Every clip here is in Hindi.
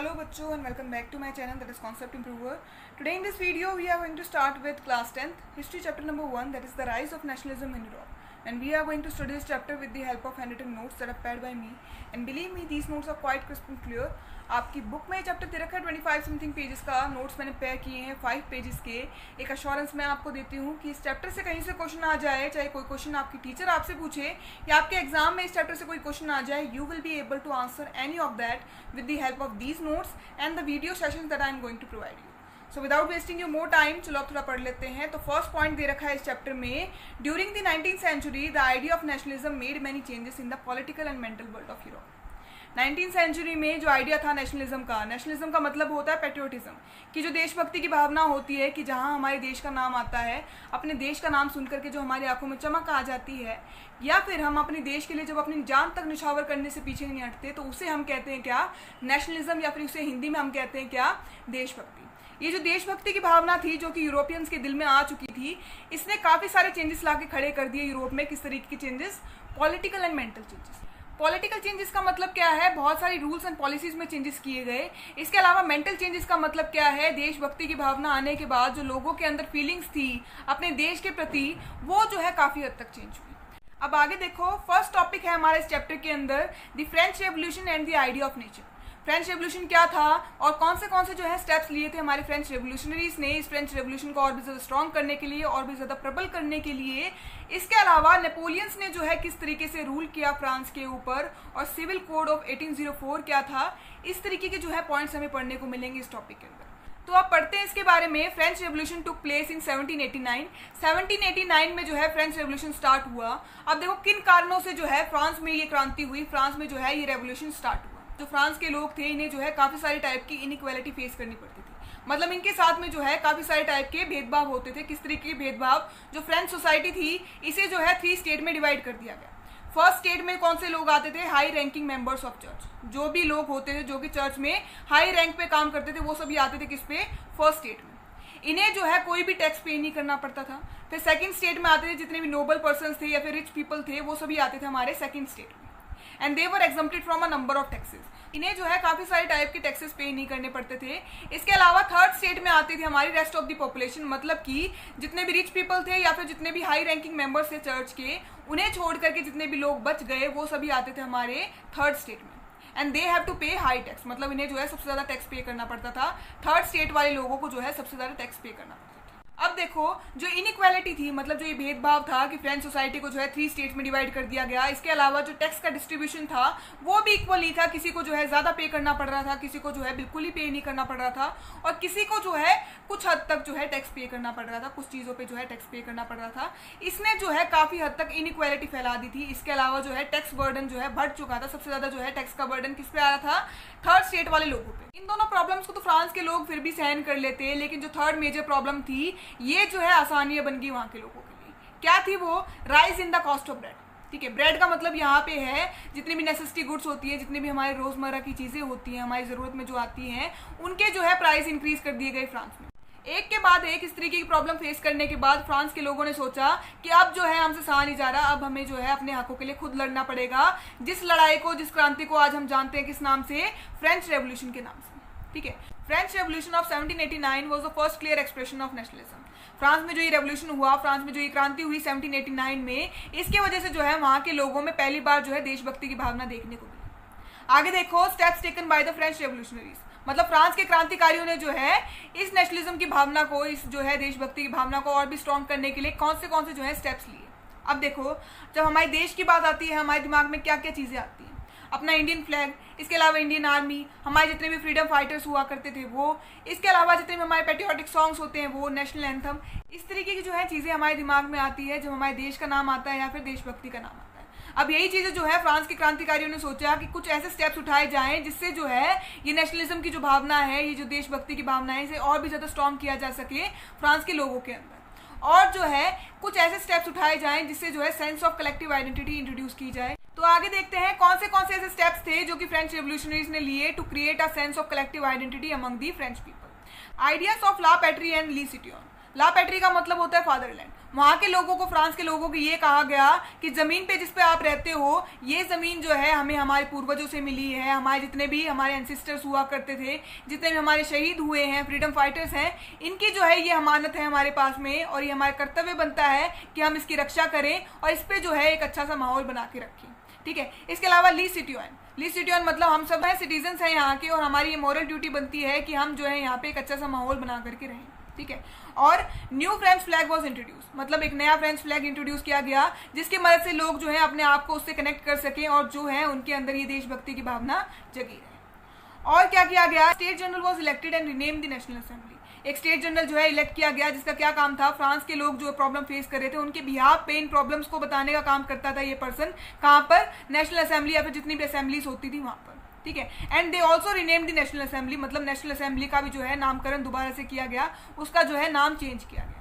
Hello बच्चों and welcome back to my channel, that is Concept Improver. Today in this video we are going to start with class 10th history chapter number 1, that is the rise of nationalism in Europe, and we are going to study this chapter with the help of handwritten notes that are prepared by me, and believe me these notes are quite crisp and clear. आपकी बुक में चैप्टर दे रखा है 25 समथिंग पेजेस का, नोट्स मैंने पेयर किए हैं 5 पेजेस के. एक अश्योरेंस मैं आपको देती हूँ कि इस चैप्टर से कहीं से क्वेश्चन आ जाए, चाहे कोई क्वेश्चन आपकी टीचर आपसे पूछे या आपके एग्जाम में इस चैप्टर से कोई क्वेश्चन आ जाए, you will be able to answer any of that with the help of these notes and the video sessions that I am going to provide you. So without wasting you more time, चलो आप थोड़ा पढ़ लेते हैं. तो फर्स्ट पॉइंट दे रखा है इस चैप्टर में, during the 19th century the idea of nationalism made many changes in the political and mental world of Europe. 19th century में जो आइडिया था नेशनलिज्म का मतलब होता है पेट्रियोटिज्म, कि जो देशभक्ति की भावना होती है, कि जहाँ हमारे देश का नाम आता है, अपने देश का नाम सुनकर के जो हमारी आंखों में चमक आ जाती है, या फिर हम अपने देश के लिए जब अपनी जान तक निछावर करने से पीछे नहीं हटते, तो उसे हम कहते हैं क्या, नेशनलिज्म, या फिर उसे हिंदी में हम कहते हैं क्या, देशभक्ति. ये जो देशभक्ति की भावना थी जो कि यूरोपियंस के दिल में आ चुकी थी, इसने काफ़ी सारे चेंजेस ला के खड़े कर दिए यूरोप में. किस तरीके के changes? Political and mental changes. Political changes का मतलब क्या है? बहुत सारी रूल्स एंड पॉलिसीज में चेंजेस किए गए. इसके अलावा मेंटल चेंजेस का मतलब क्या है? देशभक्ति की भावना आने के बाद जो लोगों के अंदर फीलिंग्स थी अपने देश के प्रति, वो जो है काफ़ी हद तक चेंज हुई. अब आगे देखो, फर्स्ट टॉपिक है हमारे इस चैप्टर के अंदर the French revolution and the idea of nature. French revolution क्या था और कौन से जो है स्टेप्स लिए थे हमारे फ्रेंच रेवोल्यूशनरीज ने इस फ्रेंच रेवोल्यूशन को और भी ज़्यादा स्ट्रॉन्ग करने के लिए, और भी ज़्यादा प्रबल करने के लिए. इसके अलावा नेपोलियंस ने जो है किस तरीके से रूल किया फ्रांस के ऊपर, और सिविल कोड ऑफ 1804 क्या था. इस तरीके के जो है पॉइंट्स हमें पढ़ने को मिलेंगे इस टॉपिक के अंदर. तो आप पढ़ते हैं इसके बारे में. French revolution took place in 1789. 1789 में जो है फ्रेंच रेवोल्यूशन स्टार्ट हुआ. अब देखो किन कारणों से जो है फ्रांस में ये क्रांति हुई, फ्रांस में जो है ये रेवोल्यूशन स्टार्ट हुआ. जो फ्रांस के लोग थे, इन्हें जो है काफ़ी सारे टाइप की इनइक्वालिटी फेस करनी पड़ती थी. मतलब इनके साथ में जो है काफ़ी सारे टाइप के भेदभाव होते थे. किस तरीके के भेदभाव? जो फ्रेंच सोसाइटी थी इसे जो है 3 स्टेट में डिवाइड कर दिया गया. फर्स्ट स्टेट में कौन से लोग आते थे? High ranking members of church. जो भी लोग होते थे जो कि चर्च में हाई रैंक पे काम करते थे, वो सभी आते थे किस पे? फर्स्ट स्टेट में. इन्हें जो है कोई भी टैक्स पे नहीं करना पड़ता था. फिर सेकंड स्टेट में आते थे जितने भी नोबल पर्सन थे या फिर रिच पीपल थे, वो सभी आते थे हमारे सेकंड स्टेट में, and they were exempted from a number of taxes. इन्हें जो है काफ़ी सारे टाइप के टैक्सेस पे नहीं करने पड़ते थे. इसके अलावा थर्ड स्टेट में आती थी हमारी रेस्ट ऑफ द पॉपुलेशन, मतलब कि जितने भी रिच पीपल थे या फिर जितने भी हाई रैंकिंग मेंबर्स थे चर्च के, उन्हें छोड़ करके जितने भी लोग बच गए वो सभी आते थे हमारे थर्ड स्टेट में, एंड दे हैव टू पे हाई टैक्स. मतलब इन्हें जो है सबसे ज़्यादा टैक्स पे करना पड़ता था. थर्ड स्टेट वाले लोगों को जो है सबसे ज़्यादा टैक्स पे करना पड़ता था. अब देखो, जो इनइक्वालिटी थी, मतलब जो ये भेदभाव था कि फ्रेंच सोसाइटी को जो है 3 स्टेट में डिवाइड कर दिया गया. इसके अलावा जो टैक्स का डिस्ट्रीब्यूशन था वो भी इक्वली था. किसी को जो है ज़्यादा पे करना पड़ रहा था, किसी को जो है बिल्कुल ही पे नहीं करना पड़ रहा था, और किसी को जो है कुछ हद तक जो है टैक्स पे करना पड़ रहा था, कुछ चीज़ों पे जो है टैक्स पे करना पड़ रहा था. इसने जो है काफ़ी हद तक इनइक्वालिटी फैला दी थी. इसके अलावा जो है टैक्स बर्डन जो है बढ़ चुका था. सबसे ज़्यादा जो है टैक्स का बर्डन किस पे आ रहा था? थर्ड स्टेट वाले लोगों पे. इन दोनों प्रॉब्लम्स को तो फ्रांस के लोग फिर भी सहन कर लेते, लेकिन जो थर्ड मेजर प्रॉब्लम थी, ये जो है आसानियां बन गई वहाँ के लोगों के लिए. क्या थी वो? Rise in the cost of bread. ठीक है, ब्रेड का मतलब यहाँ पे है जितनी भी नेसेसिटी गुड्स होती है, जितनी भी हमारे रोजमर्रा की चीज़ें होती हैं, हमारी ज़रूरत में जो आती हैं, उनके जो है प्राइस इंक्रीज कर दिए गए फ्रांस में. एक के बाद एक इस तरीके की प्रॉब्लम फेस करने के बाद फ्रांस के लोगों ने सोचा कि अब जो है हमसे सहा नहीं जा रहा, अब हमें जो है अपने हकों के लिए खुद लड़ना पड़ेगा. जिस लड़ाई को, जिस क्रांति को आज हम जानते हैं किस नाम से? फ्रेंच रेवोल्यूशन के नाम से. ठीक है, French revolution of 1789 was the first clear expression of nationalism. France में जो ये रेवोल्यूशन हुआ, फ्रांस में जो ये क्रांति हुई 1789 में, इसके वजह से जो है वहाँ के लोगों में पहली बार जो है देशभक्ति की भावना देखने को मिली. आगे देखो, steps taken by the French revolutionaries. मतलब फ्रांस के क्रांतिकारियों ने जो है इस नेशनलिज्म की भावना को, इस जो है देशभक्ति की भावना को और भी स्ट्रॉन्ग करने के लिए कौन से जो है स्टेप्स लिए. अब देखो, जब हमारे देश की बात आती है, हमारे दिमाग में क्या क्या चीज़ें आती हैं? अपना इंडियन फ्लैग, इसके अलावा इंडियन आर्मी, हमारे जितने भी फ्रीडम फाइटर्स हुआ करते थे वो, इसके अलावा जितने भी हमारे पेट्रियोटिक सॉन्ग्स होते हैं वो, नेशनल एंथम. इस तरीके की जो है चीज़ें हमारे दिमाग में आती है जब हमारे देश का नाम आता है या फिर देशभक्ति का नाम आता है. अब यही चीज़ें जो है फ्रांस के क्रांतिकारियों ने सोचा कि कुछ ऐसे स्टेप्स उठाए जाएं जिससे जो है ये नेशनलिज्म की जो भावना है, ये जो देशभक्ति की भावना है, इसे और भी ज़्यादा स्ट्रॉन्ग किया जा सके फ्रांस के लोगों के अंदर. और जो है कुछ ऐसे स्टेप्स उठाए जाएं जिससे जो है sense of collective identity introduce की जाए. तो आगे देखते हैं कौन से ऐसे स्टेप्स थे जो कि फ्रेंच रेवोल्यूशनरीज ने लिए to create a sense of collective identity among the French people. Ideas of la patrie and le citoyen. La patrie का मतलब होता है फादरलैंड. वहाँ के लोगों को, फ्रांस के लोगों को ये कहा गया कि ज़मीन पे जिस पे आप रहते हो, ये ज़मीन जो है हमें हमारे पूर्वजों से मिली है, हमारे जितने भी हमारे एंसेस्टर्स हुआ करते थे, जितने भी हमारे शहीद हुए हैं, फ्रीडम फाइटर्स हैं, इनकी जो है ये अमानत है हमारे पास में, और ये हमारा कर्तव्य बनता है कि हम इसकी रक्षा करें और इस पर जो है एक अच्छा सा माहौल बना के रखें। ठीक है। इसके अलावा ली सिटीजन मतलब हम सब हैं, सिटीजन्स हैं यहाँ के, और हमारी ये मॉरल ड्यूटी बनती है कि हम जो है यहाँ पे एक अच्छा सा माहौल बना करके रहें। ठीक है। और new French flag was introduce, मतलब एक नया फ्रेंच फ्लैग इंट्रोड्यूस किया गया, जिसकी मदद से लोग जो है अपने आप को उससे कनेक्ट कर सकें और जो है उनके अंदर ये देशभक्ति की भावना जगी रहे। और क्या किया गया, state general was elected and rename the national assembly. एक स्टेट जनरल जो है इलेक्ट किया गया, जिसका क्या काम था, फ्रांस के लोग जो प्रॉब्लम फेस कर रहे थे उनके बिहाफ पे इन प्रॉब्लम्स को बताने का काम करता था ये पर्सन। कहाँ पर, नेशनल असेंबली या फिर जितनी भी असेंबलीज होती थी वहां पर। ठीक है। And they also renamed the national assembly, मतलब नेशनल असेंबली का भी जो है नामकरण दोबारा से किया गया, उसका जो है नाम चेंज किया गया।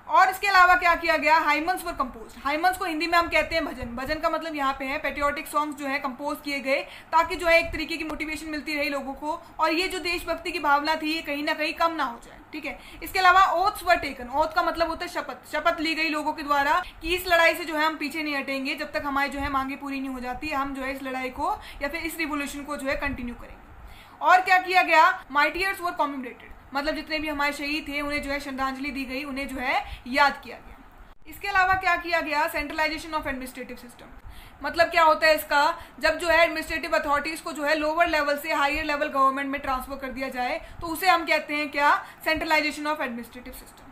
और इसके अलावा क्या किया गया, हाइमन्स वर कंपोज। हाइमन्स को हिंदी में हम कहते हैं भजन। भजन का मतलब यहाँ पे है पेट्रियोटिक सॉन्ग्स जो है कंपोज किए गए, ताकि जो है एक तरीके की मोटिवेशन मिलती रही लोगों को, और ये जो देशभक्ति की भावना थी ये कहीं ना कहीं कम ना हो जाए। ठीक है। इसके अलावा ओथ्स वर टेकन। ओथ का मतलब होता है शपथ। शपथ ली गई लोगों के द्वारा कि इस लड़ाई से जो है हम पीछे नहीं हटेंगे, जब तक हमारी जो है मांगे पूरी नहीं हो जाती, हम जो है इस लड़ाई को या फिर इस रिवोल्यूशन को जो है कंटिन्यू करेंगे। और क्या किया गया, मार्टियर्स वर कॉमेमोरेटेड, मतलब जितने भी हमारे शहीद थे उन्हें जो है श्रद्धांजलि दी गई, उन्हें जो है याद किया गया। इसके अलावा क्या किया गया, सेंट्रलाइजेशन ऑफ एडमिनिस्ट्रेटिव सिस्टम। मतलब क्या होता है इसका, जब जो है एडमिनिस्ट्रेटिव अथॉरिटीज को जो है लोअर लेवल से हायर लेवल गवर्नमेंट में ट्रांसफर कर दिया जाए, तो उसे हम कहते हैं क्या, सेंट्रलाइजेशन ऑफ एडमिनिस्ट्रेटिव सिस्टम।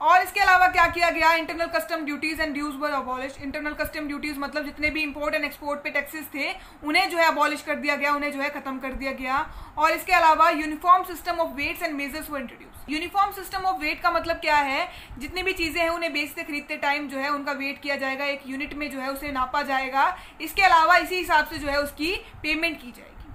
और इसके अलावा क्या किया गया, internal custom duties and dues were abolish. Internal custom duties मतलब जितने भी इंपोर्ट एंड एक्सपोर्ट पे टैक्सेस थे उन्हें जो है अबॉलिश कर दिया गया, उन्हें जो है खत्म कर दिया गया। और इसके अलावा uniform system of weights and measures were introduce. Uniform system of weight का मतलब क्या है, जितनी भी चीजें हैं उन्हें बेचते खरीदते टाइम जो है उनका वेट किया जाएगा, एक यूनिट में जो है उसे नापा जाएगा। इसके अलावा इसी हिसाब से जो है उसकी पेमेंट की जाएगी।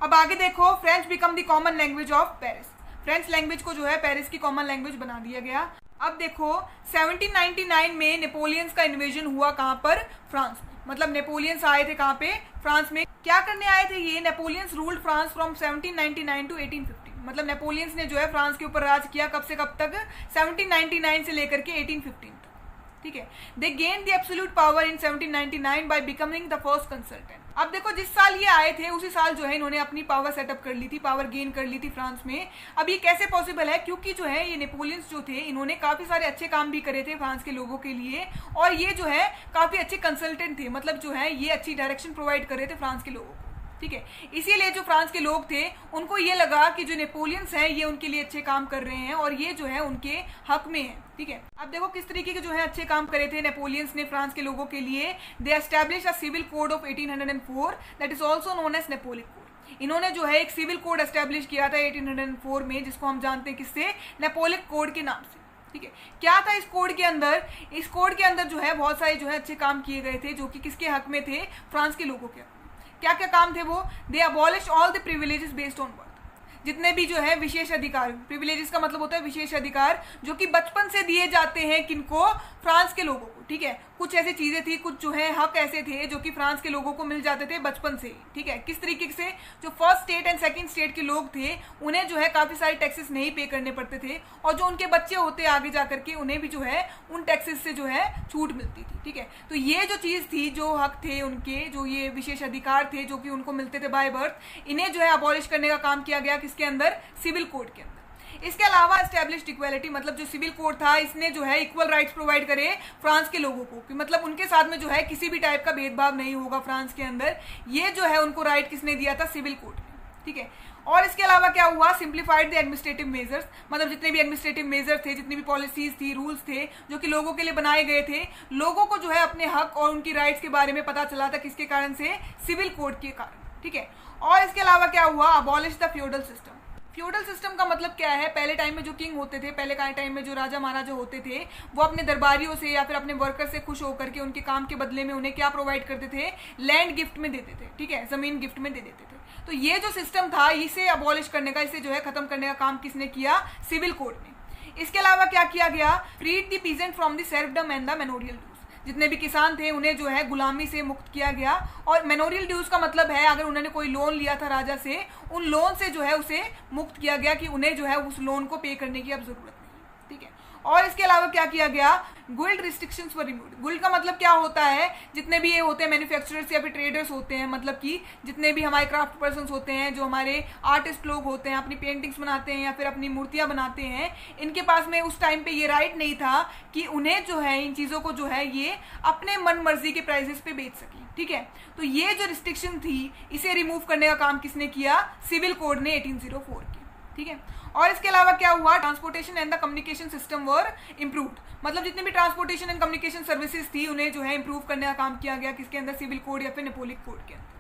अब आगे देखो, French become the common language of Paris. French language को जो है पेरिस की कॉमन लैंग्वेज बना दिया गया। अब देखो 1799 में नेपोलियंस का इन्वेजन हुआ, कहाँ पर, फ्रांस में। मतलब नेपोलियंस आए थे कहाँ पे, फ्रांस में। क्या करने आए थे ये, Napoleon's ruled France from 1799 to 1850। मतलब नेपोलियंस ने जो है फ्रांस के ऊपर राज किया, कब से कब तक, 1799 से लेकर के 1815 तक। ठीक है। दे gain the absolute power in 1799 by becoming the first consultant. अब देखो जिस साल ये आए थे उसी साल जो है इन्होंने अपनी पावर सेटअप कर ली थी, पावर गेन कर ली थी फ्रांस में। अब ये कैसे पॉसिबल है, क्योंकि जो है ये नेपोलियंस जो थे इन्होंने काफी सारे अच्छे काम भी करे थे फ्रांस के लोगों के लिए, और ये जो है काफी अच्छे कंसल्टेंट थे, मतलब जो है ये अच्छी डायरेक्शन प्रोवाइड कर रहे थे फ्रांस के लोगों को। ठीक है। इसीलिए जो फ्रांस के लोग थे उनको ये लगा कि जो नेपोलियंस हैं ये उनके लिए अच्छे काम कर रहे हैं और ये जो है उनके हक में है। ठीक है। अब देखो किस तरीके के जो है अच्छे काम करे थे नेपोलियंस ने फ्रांस के लोगों के लिए। They establish a civil code of 1804 that is also known as Napoleonic code. इन्होंने जो है एक सिविल कोड एस्टैब्लिश किया था 1804 में, जिसको हम जानते हैं किससे, नेपोलिक कोड के नाम से। ठीक है। क्या था इस कोड के अंदर, इस कोड के अंदर जो है बहुत सारे जो है अच्छे काम किए गए थे, जो कि किसके हक में थे, फ्रांस के लोगों के। क्या क्या काम थे वो, they abolish all the privileges based on birth. जितने भी जो है विशेष अधिकार, प्रिविलेजेस का मतलब होता है विशेष अधिकार, जो कि बचपन से दिए जाते हैं किनको, फ्रांस के लोगों को। ठीक है। कुछ ऐसी चीजें थी, कुछ जो है हक ऐसे थे जो कि फ्रांस के लोगों को मिल जाते थे बचपन से ही। ठीक है। किस तरीके से, जो first state and second state के लोग थे उन्हें जो है काफी सारे टैक्सेस नहीं पे करने पड़ते थे, और जो उनके बच्चे होते आगे जाकर के उन्हें भी जो है उन टैक्सेस से जो है छूट मिलती थी। ठीक है। तो ये जो चीज थी, जो हक थे उनके, जो ये विशेष अधिकार थे जो कि उनको मिलते थे बाय बर्थ, इन्हें जो है अबॉलिश करने का काम किया गया किसके अंदर, सिविल कोड के अंदर। इसके अलावा एस्टैब्लिश्ड इक्वालिटी, मतलब जो सिविल कोड था इसने जो है इक्वल राइट्स प्रोवाइड करे फ्रांस के लोगों को, कि मतलब उनके साथ में जो है किसी भी टाइप का भेदभाव नहीं होगा फ्रांस के अंदर। ये जो है उनको राइट किसने दिया था, सिविल कोड ने। ठीक है। और इसके अलावा क्या हुआ, सिंप्लीफाइड द एडमिनिस्ट्रेटिव मेजर्स। मतलब जितने भी एडमिनिस्ट्रेटिव मेजर्स थे, जितनी भी पॉलिसीज थी, रूल्स थे जो कि लोगों के लिए बनाए गए थे, लोगों को जो है अपने हक और उनकी राइट्स के बारे में पता चला था, किसके कारण से, सिविल कोड के कारण। ठीक है। और इसके अलावा क्या हुआ, abolish the feudal system. Feudal system का मतलब क्या है, पहले टाइम में जो किंग होते थे, पहले का टाइम में जो राजा महाराजा होते थे, वो अपने दरबारियों से या फिर अपने वर्कर से खुश होकर के उनके काम के बदले में उन्हें क्या प्रोवाइड करते थे, लैंड गिफ्ट में देते थे। ठीक है। जमीन गिफ्ट में दे देते थे। तो ये जो सिस्टम था इसे अबॉलिश करने का, इसे जो है खत्म करने का काम किसने किया, सिविल कोड ने। इसके अलावा क्या किया गया, freed the peasant from the serfdom and the manorial dues. जितने भी किसान थे उन्हें जो है गुलामी से मुक्त किया गया। और मेनोरियल ड्यूज का मतलब है अगर उन्होंने कोई लोन लिया था राजा से, उन लोन से जो है उसे मुक्त किया गया, कि उन्हें जो है उस लोन को पे करने की अब जरूरत नहीं। ठीक है। और इसके अलावा क्या किया गया, गुइल्ड रिस्ट्रिक्शंस वर रिमूव्ड। गुइल्ड का मतलब क्या होता है, जितने भी ये होते हैं मैन्युफैक्चरर्स या फिर ट्रेडर्स होते हैं, मतलब कि जितने भी हमारे क्राफ्ट पर्सन्स होते हैं, जो हमारे आर्टिस्ट लोग होते हैं, अपनी पेंटिंग्स बनाते हैं या फिर अपनी मूर्तियां बनाते हैं, इनके पास में उस टाइम पे ये राइट नहीं था कि उन्हें जो है इन चीज़ों को जो है ये अपने मन मर्जी के प्राइसेस पे बेच सकें, ठीक है। तो ये जो रिस्ट्रिक्शन थी इसे रिमूव करने का काम किसने किया, सिविल कोड ने 1804 की, ठीक है। और इसके अलावा क्या हुआ, transportation and the communication system were improved. मतलब जितनी भी ट्रांसपोर्टेशन एंड कम्युनिकेशन सर्विसेज थी उन्हें जो है इम्प्रूव करने का काम किया गया, किसके अंदर, सिविल कोड या फिर नेपोलिक कोड के अंदर।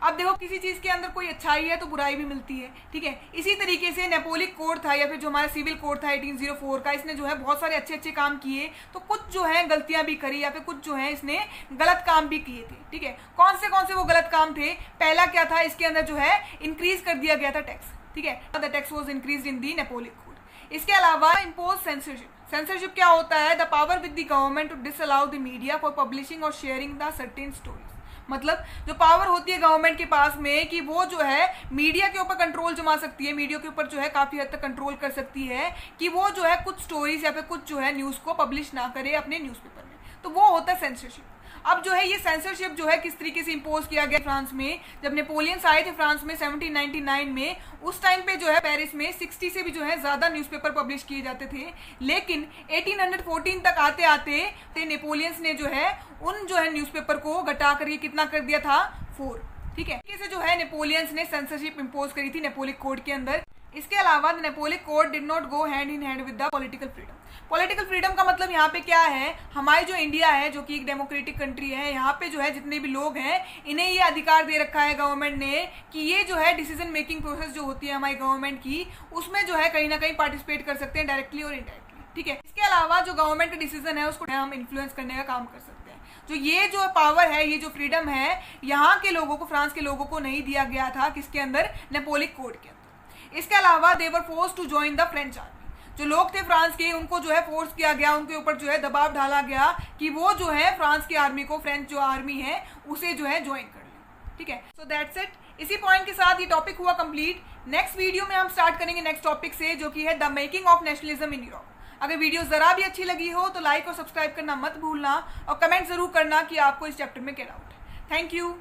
अब देखो किसी चीज के अंदर कोई अच्छाई है तो बुराई भी मिलती है, ठीक है। इसी तरीके से नेपोलिक कोड था या फिर जो हमारा सिविल कोड था 1804 का, इसने जो है बहुत सारे अच्छे अच्छे काम किए, तो कुछ जो है गलतियां भी करी या फिर कुछ जो है इसने गलत काम भी किए थे, ठीक है। कौन से वो गलत काम थे, पहला क्या था, इसके अंदर जो है इंक्रीज कर दिया गया था टैक्स, ठीक है। The tax was increased in the Napoleonic code. इसके अलावा इम्पोज सेंसरशिप। सेंसरशिप क्या होता है, the power with the government to disallow the media for publishing और शेयरिंग द सर्टेन स्टोरीज। मतलब जो पावर होती है गवर्नमेंट के पास में कि वो जो है मीडिया के ऊपर कंट्रोल जमा सकती है, मीडिया के ऊपर जो है काफी हद तक कंट्रोल कर सकती है कि वो जो है कुछ स्टोरीज या फिर कुछ जो है न्यूज को पब्लिश ना करे अपने न्यूज़पेपर में, तो वो होता है सेंसरशिप। अब जो है ये सेंसरशिप जो है किस तरीके से इम्पोज किया गया फ्रांस में, जब नेपोलियंस आए थे फ्रांस में 1799 में, उस टाइम पे जो है पेरिस में 60 से भी जो है ज्यादा न्यूज़पेपर पब्लिश किए जाते थे, लेकिन 1814 तक आते आते नेपोलियंस ने जो है उन जो है न्यूज़पेपर को घटा कर ये कितना कर दिया था, 4, ठीक है। इसे जो है नेपोलियंस ने सेंसरशिप इम्पोज करी थी नेपोलिक कोड के अंदर। इसके अलावा the नेपोलिक code did not go hand in hand with the political freedom. Political freedom का मतलब यहाँ पे क्या है, हमारी जो इंडिया है जो कि एक डेमोक्रेटिक कंट्री है, यहाँ पे जो है जितने भी लोग हैं इन्हें ये अधिकार दे रखा है गवर्नमेंट ने कि ये जो है डिसीजन मेकिंग प्रोसेस जो होती है हमारी गवर्नमेंट की, उसमें जो है कहीं ना कहीं पार्टिसिपेट कर सकते हैं डायरेक्टली और इनडायरेक्टली, ठीक है। इसके अलावा जो गवर्नमेंट का डिसीजन है उसको हम इन्फ्लुएंस करने का काम कर सकते हैं। जो ये जो पावर है, ये जो फ्रीडम है, यहाँ के लोगों को, फ्रांस के लोगों को नहीं दिया गया था, किसके अंदर, नेपोलिक कोड के अंदर। इसके अलावा they were forced to join the French army. जो लोग थे फ्रांस के, उनको जो है फोर्स किया गया, उनके ऊपर जो है दबाव डाला गया कि वो जो है फ्रांस की आर्मी को, फ्रेंच जो आर्मी है उसे जो है ज्वाइन कर लें, ठीक है। So that's it. इसी पॉइंट के साथ ये टॉपिक हुआ कंप्लीट। नेक्स्ट वीडियो में हम स्टार्ट करेंगे नेक्स्ट टॉपिक से, जो कि है the making of nationalism in Europe. अगर वीडियो जरा भी अच्छी लगी हो तो लाइक और सब्सक्राइब करना मत भूलना और कमेंट जरूर करना कि आपको इस चैप्टर में क्या डाउट है। Thank you.